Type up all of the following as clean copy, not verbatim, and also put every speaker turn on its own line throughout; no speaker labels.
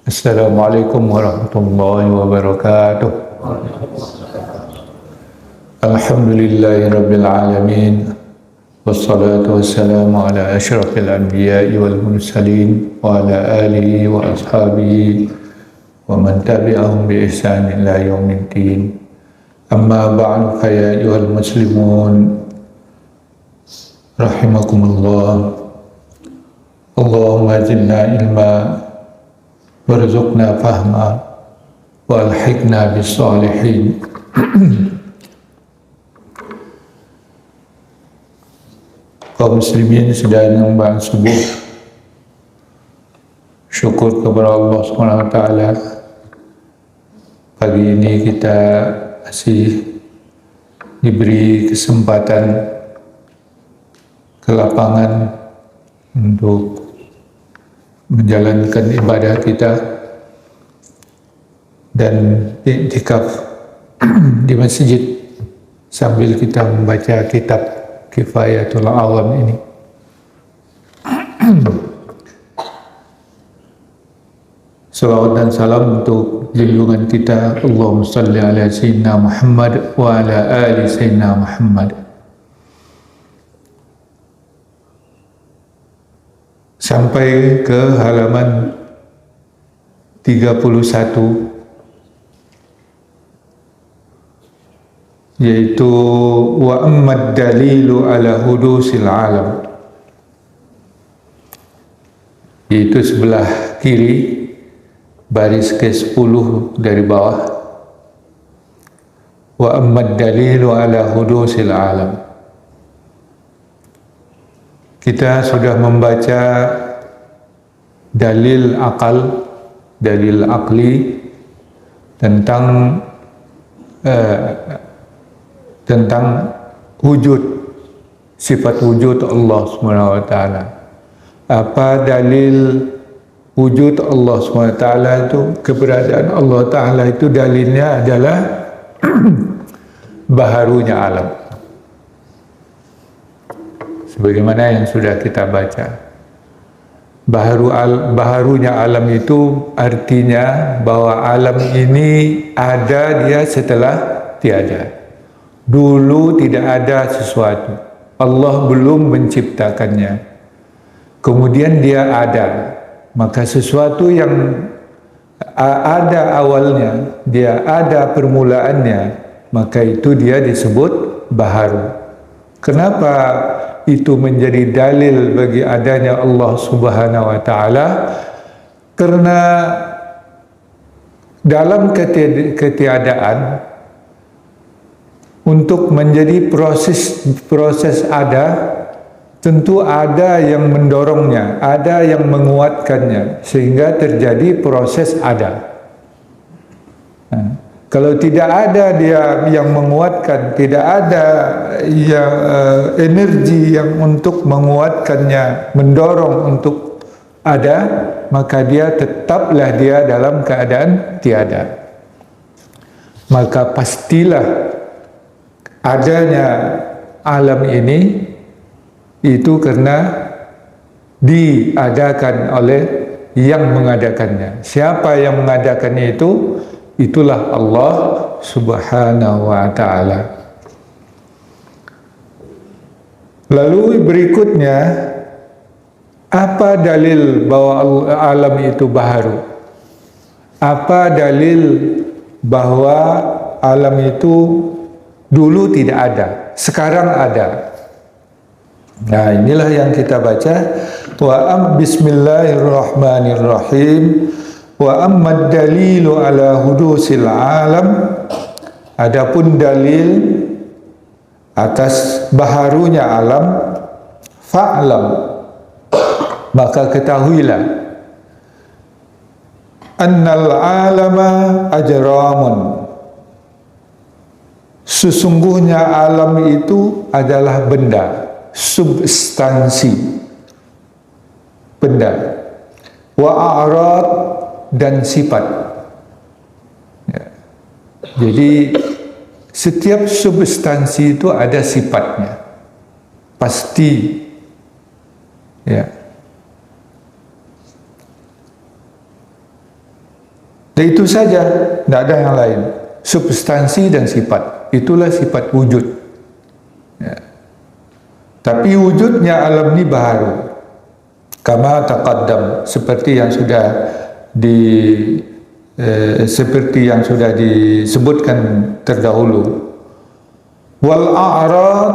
Assalamualaikum warahmatullahi wabarakatuh. Alhamdulillahi rabbil alamin. Wassalatu wassalamu ala asyrafil anbiya'i wal mursalin wa ala alihi wa ashabihi wa man tabi'ahum bi ihsan ila yaumiddin. Amma ba'du, fa ya ayyuhal muslimun rahimakumullah. Allahumma zidna ilma warzuqna fahma wa alhiqna bis salihin. Kaum muslimin sedang membahas subuh, syukur kepada Allah SWT. Pagi ini kita masih diberi kesempatan ke lapangan untuk menjalankan ibadah kita dan iktikaf di masjid sambil kita membaca kitab Kifayatul Awam ini. Salawat dan salam untuk junjungan kita, Allahumma salli ala sayyidina Muhammad wa ala ali sayyidina Muhammad. Sampai ke halaman 31, yaitu wa ammad dalilu ala hudusil alam, yaitu sebelah kiri baris ke-10 dari bawah. Wa ammad dalilu ala hudusil alam. Kita sudah membaca dalil akal, dalil akli tentang wujud, sifat wujud Allah SWT. Apa dalil wujud Allah SWT itu? Keberadaan Allah Ta'ala itu dalilnya adalah baharunya alam. Sebagaimana yang sudah kita baca, baharunya alam itu artinya bahwa alam ini ada dia setelah tiada. Dulu tidak ada sesuatu, Allah belum menciptakannya, kemudian dia ada. Maka sesuatu yang ada awalnya, dia ada permulaannya, maka itu dia disebut baharu. Kenapa itu menjadi dalil bagi adanya Allah Subhanahu wa Ta'ala? Karena dalam ketiadaan, untuk menjadi proses ada, tentu ada yang mendorongnya, ada yang menguatkannya, sehingga terjadi proses ada. Kalau tidak ada dia yang menguatkan, tidak ada yang energi yang untuk menguatkannya, mendorong untuk ada, maka dia tetaplah dia dalam keadaan tiada. Maka pastilah adanya alam ini itu karena diadakan oleh yang mengadakannya. Siapa yang mengadakannya itu? Itulah Allah Subhanahu wa Ta'ala. Lalu berikutnya, apa dalil bahwa alam itu baharu? Apa dalil bahwa alam itu dulu tidak ada, sekarang ada? Nah, inilah yang kita baca. Bismillahirrahmanirrahim. Wa ammad dalilu ala hudusil alam. Adapun dalil atas baharunya alam, fa'lam, maka ketahuilah, annal alama ajramun, sesungguhnya alam itu adalah benda, substansi, benda, wa a'rad, dan sifat. Ya. Jadi setiap substansi itu ada sifatnya, pasti. Ya. Dan itu saja, tidak ada yang lain. Substansi dan sifat, itulah sifat wujud. Ya. Tapi wujudnya alam ini baharu. Kama taqaddam, seperti yang sudah disebutkan terdahulu. Wal a'rad,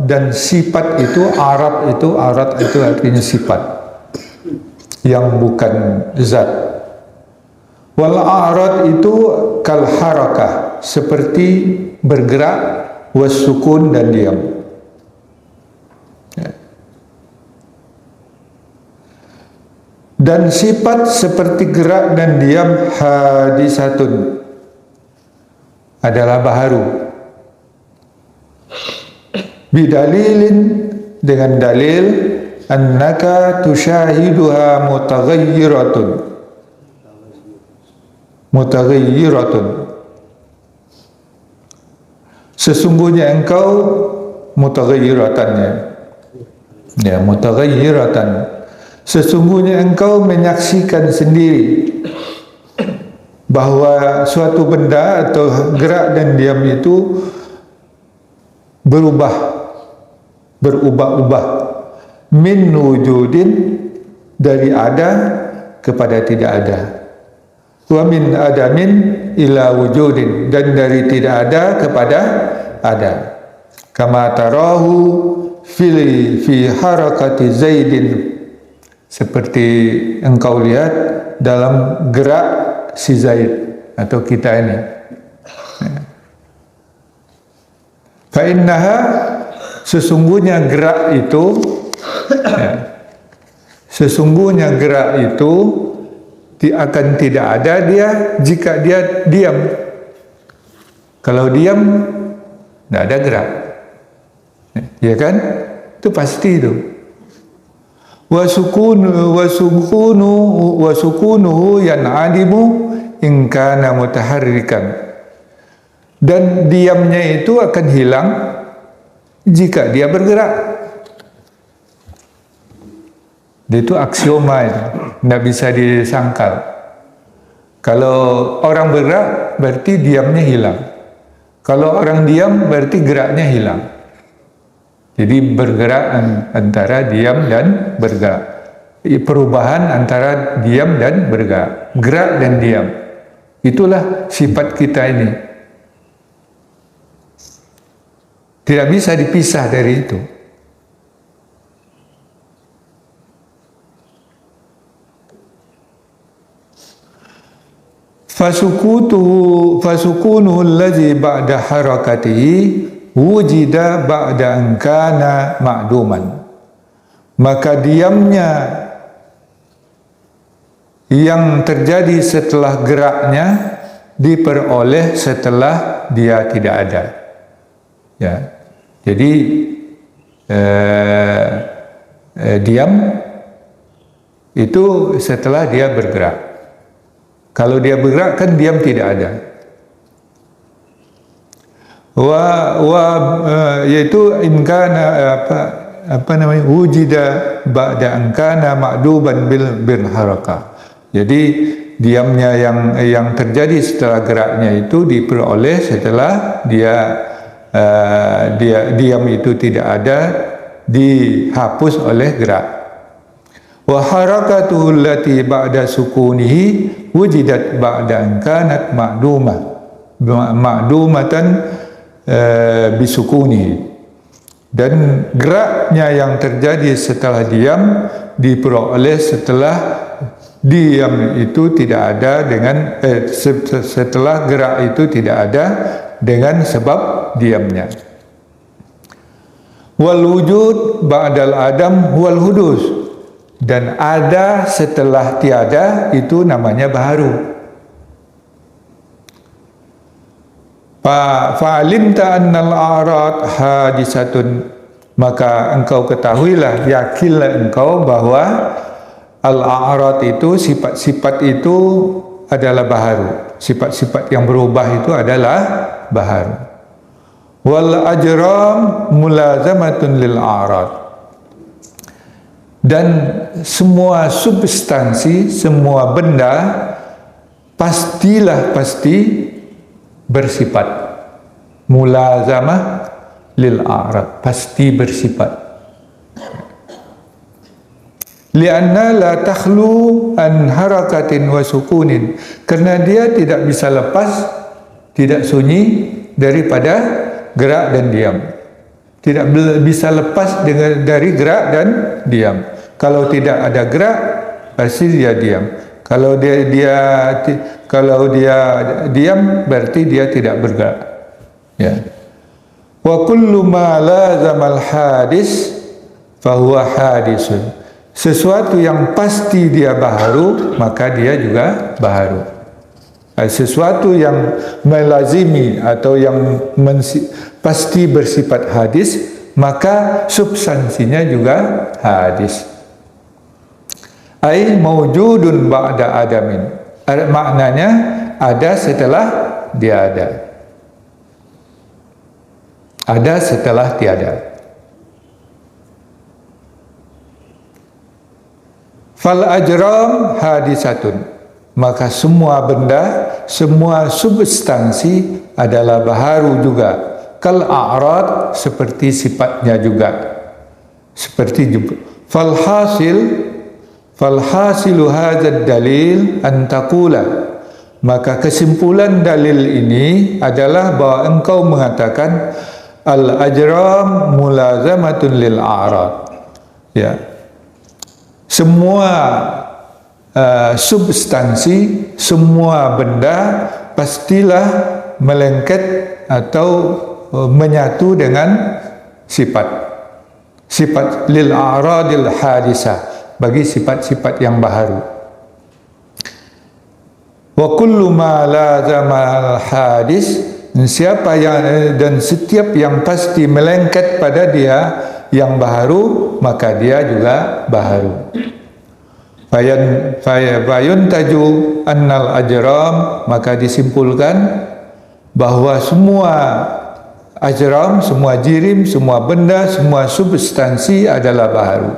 dan sifat itu, arad itu artinya sifat yang bukan zat. Wal a'rad itu kal harakah, seperti bergerak, was sukun, dan diam. Dan sifat seperti gerak dan diam, hadisatun, adalah baharu. Bidalilin, dengan dalil, annaka tusyahiduha mutaghayyiratun, sesungguhnya engkau mutaghayyiratannya, ya, mutaghayyiratan, sesungguhnya engkau menyaksikan sendiri bahwa suatu benda atau gerak dan diam itu berubah-ubah, min wujudin, dari ada kepada tidak ada, wa min adamin ila wujudin, dan dari tidak ada kepada ada. Kama tarahu fi harakati Zaidin, seperti engkau lihat dalam gerak si Zaid atau kita ini. Fa innaha, sesungguhnya gerak itu, sesungguhnya gerak itu akan tidak ada dia jika dia diam. Kalau diam, tidak ada gerak, ya kan? Itu pasti itu. Wasukunuhu yan'adimu in kana mutaharrikan, dan diamnya itu akan hilang jika dia bergerak. Itu aksioma itu, tidak bisa disangkal. Kalau orang bergerak berarti diamnya hilang. Kalau orang diam berarti geraknya hilang. Jadi bergerak antara diam dan bergerak. Perubahan antara diam dan bergerak, gerak dan diam. Itulah sifat kita ini. Tidak bisa dipisah dari itu. Fasukunuhu allazi ba'da harakatihi wujida ba'da an kana ma'duman. Maka diamnya yang terjadi setelah geraknya diperoleh setelah dia tidak ada. Ya. Jadi diam itu setelah dia bergerak. Kalau dia bergerak kan diam tidak ada. Yaitu in kana apa namanya, wujida ba'da an kana ma'duban bil harakah. Jadi diamnya yang terjadi setelah geraknya itu diperoleh setelah diam itu tidak ada, dihapus oleh gerak. Wa harakatuhu allati ba'da sukunihi wujidat ba'da an kanat ma'dumatan bisukunihi. Dan geraknya yang terjadi setelah diam diperoleh setelah diam itu tidak ada dengan setelah gerak itu tidak ada dengan sebab diamnya. Wal wujud ba'dal adam wal hudus, dan ada setelah tiada itu namanya baharu. Fa'alimta annal a'rad hadisatun, maka engkau ketahuilah, yakinlah engkau bahwa al-a'rad itu, sifat-sifat itu adalah baharu. Sifat-sifat yang berubah itu adalah baharu. Wal ajram mulazamatun lil a'rad, dan semua substansi, semua benda pasti bersifat. Mulazamah lil a'rad, pasti bersifat. Lianna la takhlu an harakatin wa sukunin, karena dia tidak bisa lepas, tidak sunyi daripada gerak dan diam. Tidak bisa lepas dari gerak dan diam. Kalau tidak ada gerak, pasti dia diam. Kalau dia diam, berarti dia tidak bergerak. Ya. Wa kullu ma lazamal hadis fahuwa hadisun. Sesuatu yang pasti dia baharu, maka dia juga baharu. Sesuatu yang melazimi atau yang pasti bersifat hadis, maka substansinya juga hadis. Ai mawjudun ba'da adamin. Maknanya ada setelah dia ada. Ada setelah tiada. Fal ajram hadisatun. Maka semua benda, semua substansi adalah baharu juga. Kal a'rad, seperti sifatnya juga. Seperti falhasilu hadzal dalil an taqula. Maka kesimpulan dalil ini adalah bahwa engkau mengatakan al ajram mulazamatun lil a'rad. Ya. Semua substansi, semua benda pastilah melengket atau menyatu dengan sifat lil a'radil hadisah, bagi sifat-sifat yang baharu. Wa kullu ma lazama al hadis, dan setiap yang pasti melengket pada dia yang baharu, maka dia juga baharu. Fayun taju annal ajram, maka disimpulkan bahwa semua ajram, semua jirim, semua benda, semua substansi adalah baharu.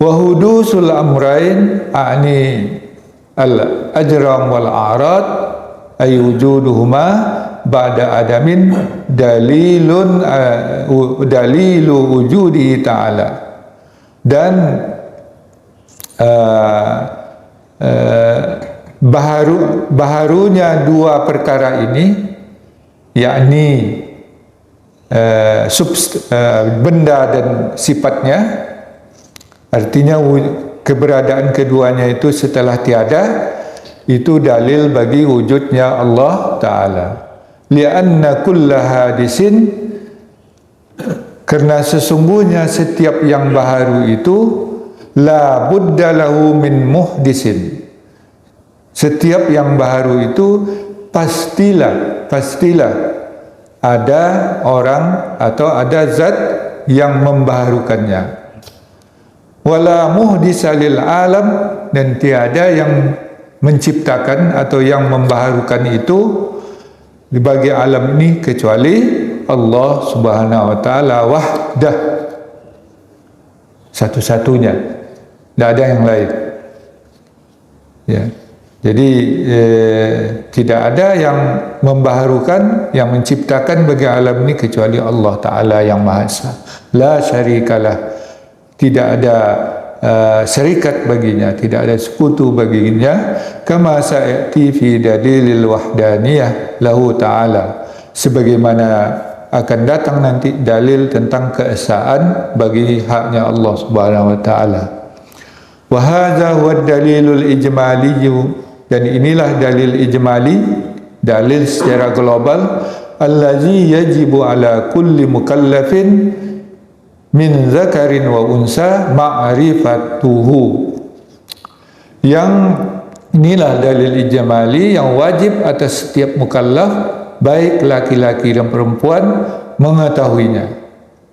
Wa hudusul amrain a'ni al ajram wal a'rad ay wujuduhuma ba'da adamin dalilu wujudi ta'ala. Dan baharunya dua perkara ini, yakni benda dan sifatnya, artinya keberadaan keduanya itu setelah tiada, itu dalil bagi wujudnya Allah Ta'ala. Lianna kulla hadisin, karena sesungguhnya setiap yang baharu itu la budda lahu min muhdisin. Setiap yang baharu itu pastilah ada orang atau ada zat yang membaharukannya. Wala muhdisa lil alam, dan tiada yang menciptakan atau yang membaharukan itu bagi alam ini kecuali Allah Subhanahu wa taala wahdah, satu-satunya. Tidak ada yang lain. Ya. Jadi tidak ada yang membaharukan, yang menciptakan bagi alam ini kecuali Allah Ta'ala yang Maha Esa. La syarikalah. Tidak ada syarikat baginya, tidak ada sekutu baginya. Kama sa'ati fi dalilil wahdaniyah lahu Ta'ala. Sebagaimana akan datang nanti dalil tentang keesaan bagi haknya Allah Subhanahu wa Ta'ala. Wa hadza huwa dalilul ijmali, dan inilah dalil ijmali, dalil secara global, allazi yajibu ala kulli mukallafin min zakarin wa unsa ma'rifatuhu. Yang inilah dalil ijmali yang wajib atas setiap mukallaf, baik laki-laki dan perempuan, mengetahuinya.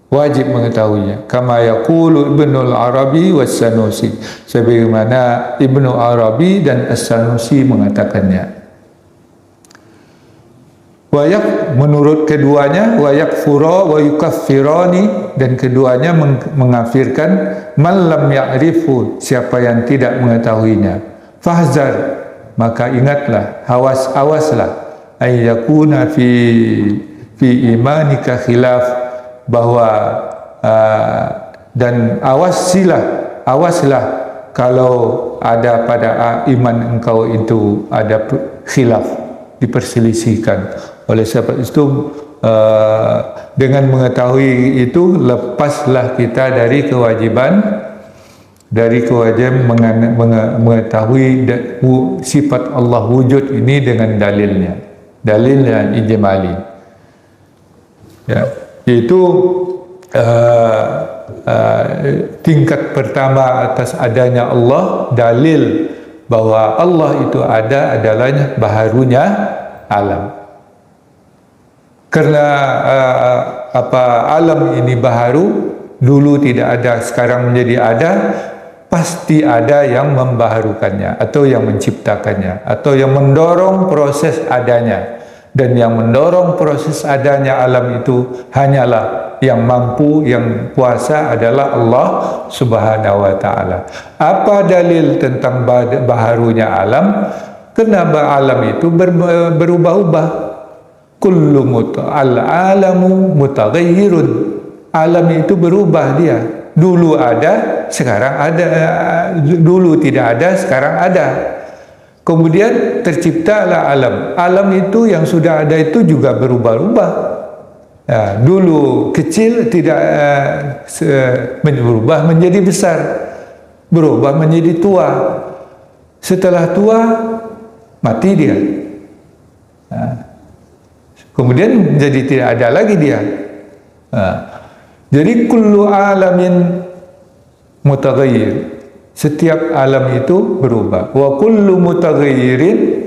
Wajib mengetahuinya. Kama yaqulu Ibnu Arabi was Sanusi, sebagaimana Ibnu Arabi dan As-Sanusi mengatakannya. Menurut keduanya, wa yakfura wa yukaffirani, dan keduanya mengafirkan man lam ya'rifu, siapa yang tidak mengetahuinya. Fahzar, maka ingatlah, awaslah ayyakuna fi imanika khilaf, bahwa dan awaslah kalau ada pada iman engkau itu ada khilaf, diperselisihkan. Oleh sebab itu dengan mengetahui itu, lepaslah kita dari kewajiban mengetahui sifat Allah wujud ini dengan dalil yang ijmali, ya, yaitu tingkat pertama atas adanya Allah. Dalil bahwa Allah itu ada adalah baharunya alam. Karena alam ini baharu, dulu tidak ada, sekarang menjadi ada, pasti ada yang membaharukannya atau yang menciptakannya atau yang mendorong proses adanya. Dan yang mendorong proses adanya alam itu hanyalah yang mampu, yang kuasa adalah Allah Subhanahu wa Ta'ala. Apa dalil tentang baharunya alam? Kenapa alam itu berubah-ubah? Kullu al-alamu mutaghayyirun. Alam itu berubah dia. Dulu ada, sekarang ada. Dulu tidak ada, sekarang ada. Kemudian terciptalah alam. Alam itu yang sudah ada itu juga berubah-ubah. Ya, dulu kecil, tidak berubah menjadi besar, berubah menjadi tua. Setelah tua, mati dia. Nah, kemudian jadi tidak ada lagi dia. Nah, jadi kullu alamin mutaghayyir. Setiap alam itu berubah. Wa kullu mutaghayyirin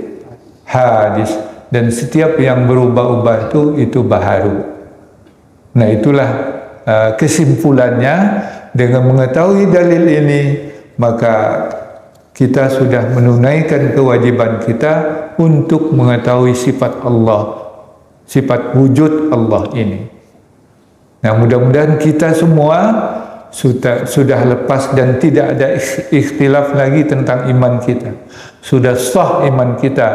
hadis. Dan setiap yang berubah-ubah itu baharu. Nah, itulah kesimpulannya. Dengan mengetahui dalil ini, maka kita sudah menunaikan kewajiban kita untuk mengetahui sifat Allah, sifat wujud Allah ini. Nah, mudah-mudahan kita semua sudah lepas dan tidak ada ikhtilaf lagi tentang iman kita. Sudah sah iman kita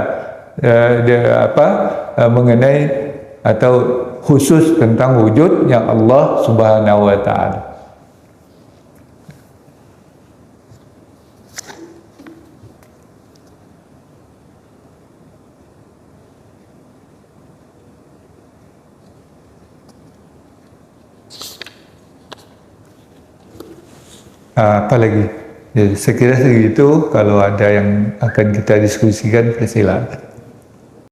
mengenai atau khusus tentang wujudnya Allah Subhanahu wa Ta'ala. Apa lagi? Jadi, saya kira segitu. Kalau ada yang akan kita diskusikan, silakan.